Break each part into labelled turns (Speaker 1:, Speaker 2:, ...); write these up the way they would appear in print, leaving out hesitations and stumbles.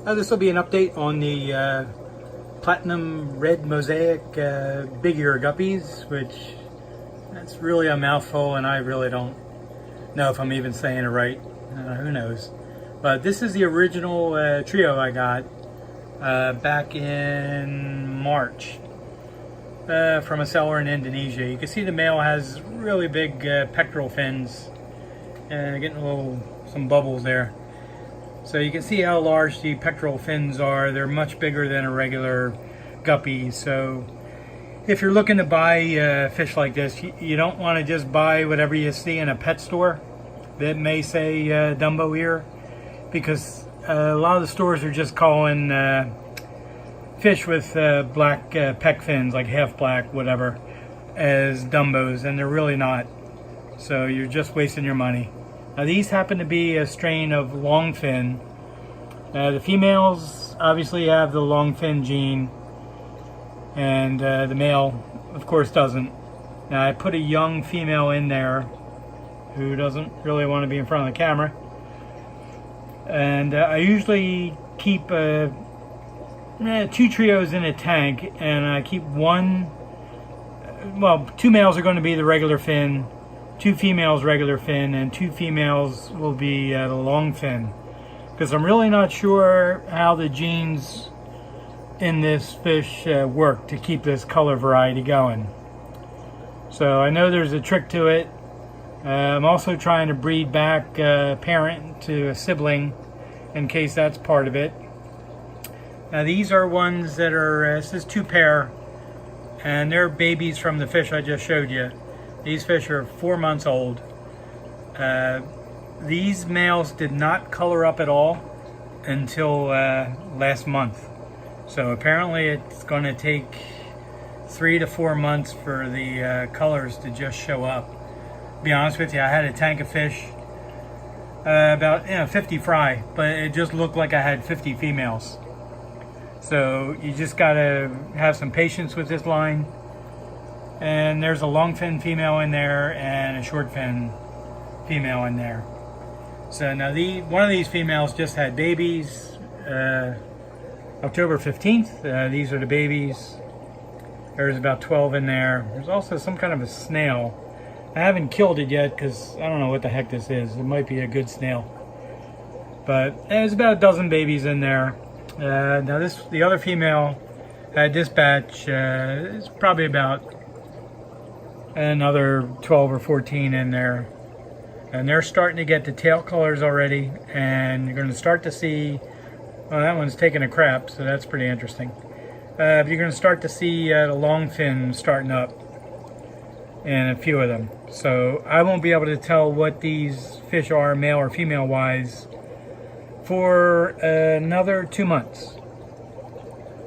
Speaker 1: This will be an update on the platinum red mosaic big ear guppies, which that's really a mouthful and I really don't know if I'm even saying it right. Who knows? But this is the original trio I got back in March from a seller in Indonesia. You can see the male has really big pectoral fins and getting some bubbles there. So you can see how large the pectoral fins are. They're much bigger than a regular guppy. So if you're looking to buy fish like this, you don't want to just buy whatever you see in a pet store that may say Dumbo ear, because a lot of the stores are just calling fish with black pec fins, like half black, whatever, as Dumbos, and they're really not. So you're just wasting your money. Now these happen to be a strain of longfin. The females obviously have the longfin gene, and the male, of course, doesn't. Now I put a young female in there who doesn't really want to be in front of the camera. And I usually keep 2 trios in a tank, and I keep 2 males are going to be the regular fin, 2 females regular fin, and 2 females will be the long fin, because I'm really not sure how the genes in this fish work to keep this color variety going. So I know there's a trick to it. I'm also trying to breed back a parent to a sibling in case that's part of it. Now these are ones that are, this is 2 pair, and they're babies from the fish I just showed you. These fish are 4 months old. These males did not color up at all until last month. So apparently it's going to take 3 to 4 months for the colors to just show up. To be honest with you, I had a tank of fish, about 50 fry, but it just looked like I had 50 females. So you just gotta have some patience with this line. And there's a long fin female in there and a short fin female in there. So now one of these females just had babies October 15th. These are the babies. There's about 12 in there. There's also some kind of a snail. I haven't killed it yet because I don't know what the heck this is. It might be a good snail. But there's about a dozen babies in there. Now the other female had this batch. It's probably about another 12 or 14 in there. And they're starting to get the tail colors already. And you're going to start to see, well, that one's taking a crap, so that's pretty interesting. You're going to start to see the long fin starting up in a few of them. So I won't be able to tell what these fish are, male or female wise, for another 2 months.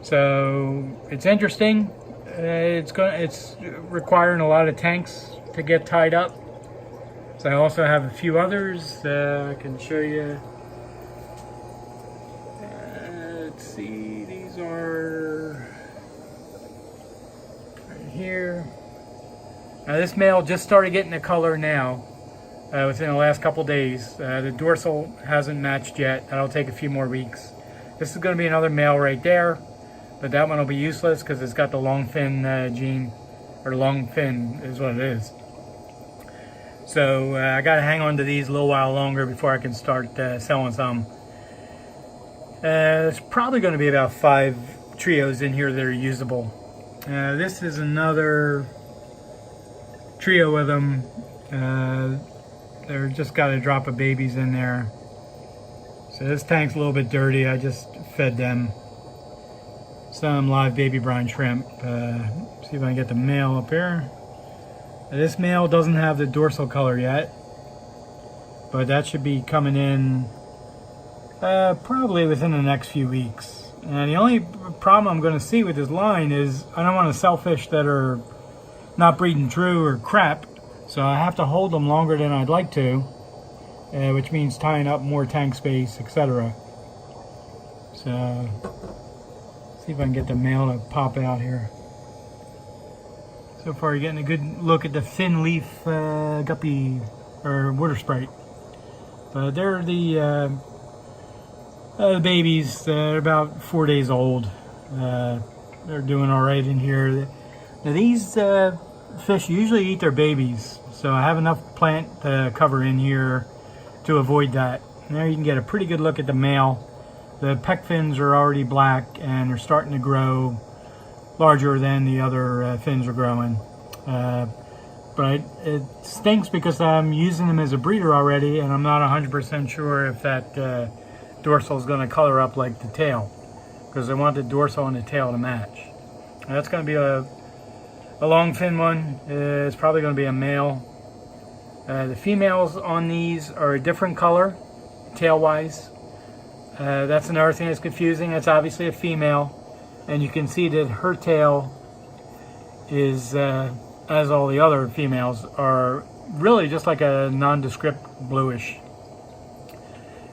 Speaker 1: So it's interesting. It's requiring a lot of tanks to get tied up. So I also have a few others I can show you. Let's see, these are right here. Now this male just started getting the color now, within the last couple days. The dorsal hasn't matched yet. That'll take a few more weeks. This is going to be another male right there, but that one will be useless because it's got the long fin gene, or long fin is what it is. So I got to hang on to these a little while longer before I can start selling some. There's probably going to be about 5 trios in here that are usable. This is another trio of them. They're just got a drop of babies in there. So this tank's a little bit dirty. I just fed them some live baby brine shrimp. See if I can get the male up here. This male doesn't have the dorsal color yet, but that should be coming in probably within the next few weeks. And the only problem I'm going to see with this line is I don't want to sell fish that are not breeding true or crap, so I have to hold them longer than I'd like to, which means tying up more tank space, etc. So see if I can get the male to pop out here. So far you're getting a good look at the fin leaf guppy or water sprite, but they're the The babies, they're about 4 days old. They're doing all right in here. Now these fish usually eat their babies, so I have enough plant cover in here to avoid that. And there you can get a pretty good look at the male. The pec fins are already black and they're starting to grow larger than the other fins are growing. But it stinks because I'm using them as a breeder already, and I'm not 100% sure if that dorsal is going to color up like the tail, because I want the dorsal and the tail to match. And that's going to be a long fin one. It's probably going to be a male. The females on these are a different color, tail-wise. That's another thing that's confusing. It's obviously a female, and you can see that her tail is, as all the other females, are really just like a nondescript bluish.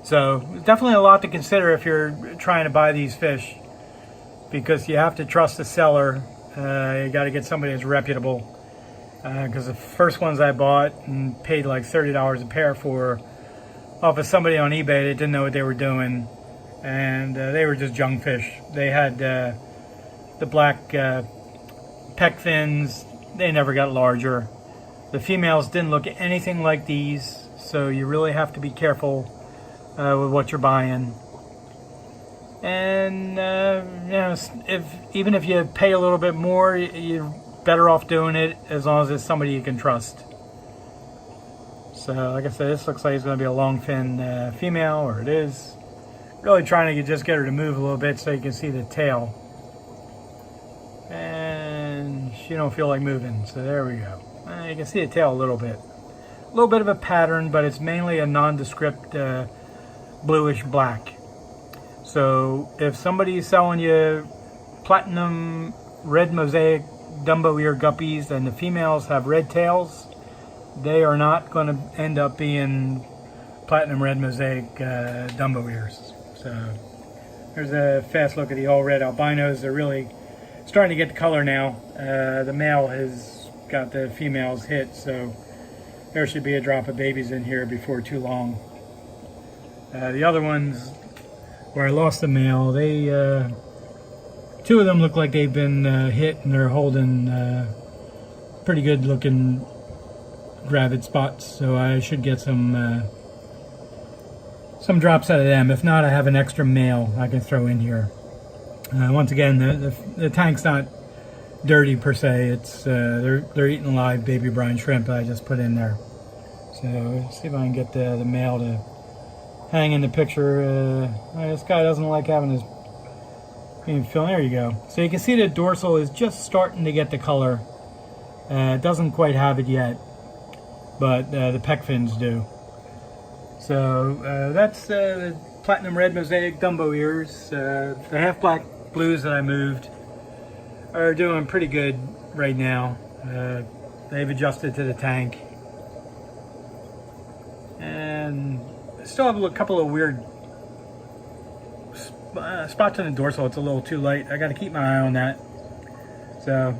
Speaker 1: So definitely a lot to consider if you're trying to buy these fish, because you have to trust the seller. You got to get somebody that's reputable, because the first ones I bought and paid like $30 a pair for off of somebody on eBay that didn't know what they were doing, and they were just junk fish. They had the black pec fins. They never got larger. The females didn't look anything like these, so you really have to be careful with what you're buying. And you know, even if you pay a little bit more, you're better off doing it as long as it's somebody you can trust. So like I said, this looks like it's going to be a long fin female, or it is. Really trying to just get her to move a little bit so you can see the tail. And she don't feel like moving, so there we go. You can see the tail a little bit. A little bit of a pattern, but it's mainly a nondescript bluish black. So if somebody's selling you platinum red mosaic Dumbo ear guppies and the females have red tails, they are not going to end up being platinum red mosaic Dumbo ears. So there's a fast look at the all red albinos. They're really starting to get the color now. The male has got the females hit, so there should be a drop of babies in here before too long. The other ones where I lost the male, they two of them look like they've been hit, and they're holding pretty good looking gravid spots, so I should get some drops out of them. If not, I have an extra male I can throw in here. Once again, the tank's not dirty per se. It's they're eating live baby brine shrimp that I just put in there. So let's see if I can get the male to hang in the picture. This guy doesn't like having his film. There you go. So you can see the dorsal is just starting to get the color. It doesn't quite have it yet, but the pec fins do. So that's the platinum red mosaic Dumbo ears. The half black blues that I moved are doing pretty good right now. They've adjusted to the tank, and I still have a couple of weird spots in the dorsal. It's a little too light. I got to keep my eye on that. So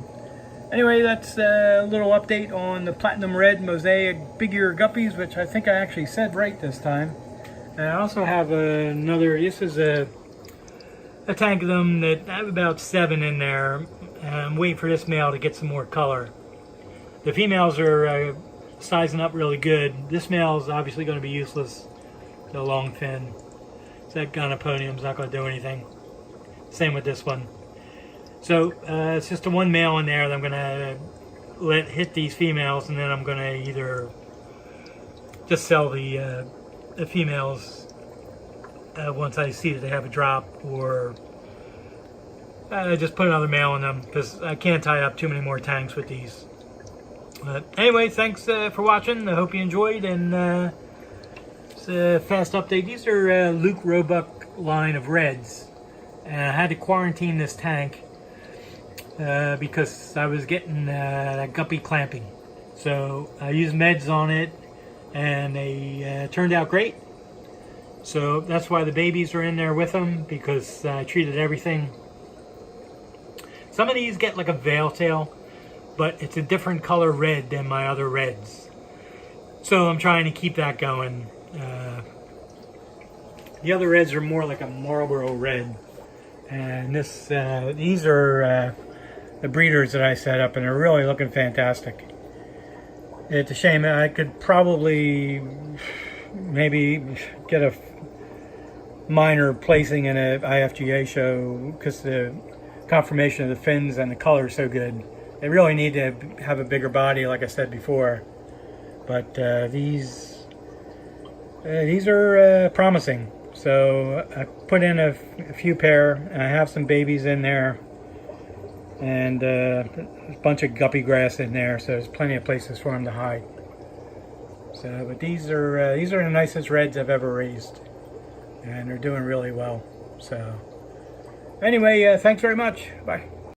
Speaker 1: anyway, that's a little update on the platinum red mosaic big ear guppies, which I think I actually said right this time. And I also have another. This is a tank of them that I have about 7 in there. I'm waiting for this male to get some more color. The females are sizing up really good. This male is obviously going to be useless. The long fin. So that gonopodium's not going to do anything. Same with this one. So it's just the one male in there that I'm going to let hit these females, and then I'm going to either just sell the females once I see that they have a drop, or just put another male in them, because I can't tie up too many more tanks with these. But anyway, thanks for watching. I hope you enjoyed, and it's a fast update. These are Luke Roebuck line of reds, and I had to quarantine this tank because I was getting that guppy clamping. So I used meds on it, and they turned out great. So that's why the babies are in there with them, because I treated everything. Some of these get like a veil tail, but it's a different color red than my other reds. So I'm trying to keep that going. The other reds are more like a Marlboro red, and these are the breeders that I set up, and they're really looking fantastic. It's a shame. I could probably maybe get a minor placing in a IFGA show because the conformation of the fins and the color is so good. They really need to have a bigger body, like I said before. But these are promising. So I put in a few pair, and I have some babies in there, and a bunch of guppy grass in there. So there's plenty of places for them to hide. So, but these are the nicest reds I've ever raised, and they're doing really well. So anyway, thanks very much. Bye.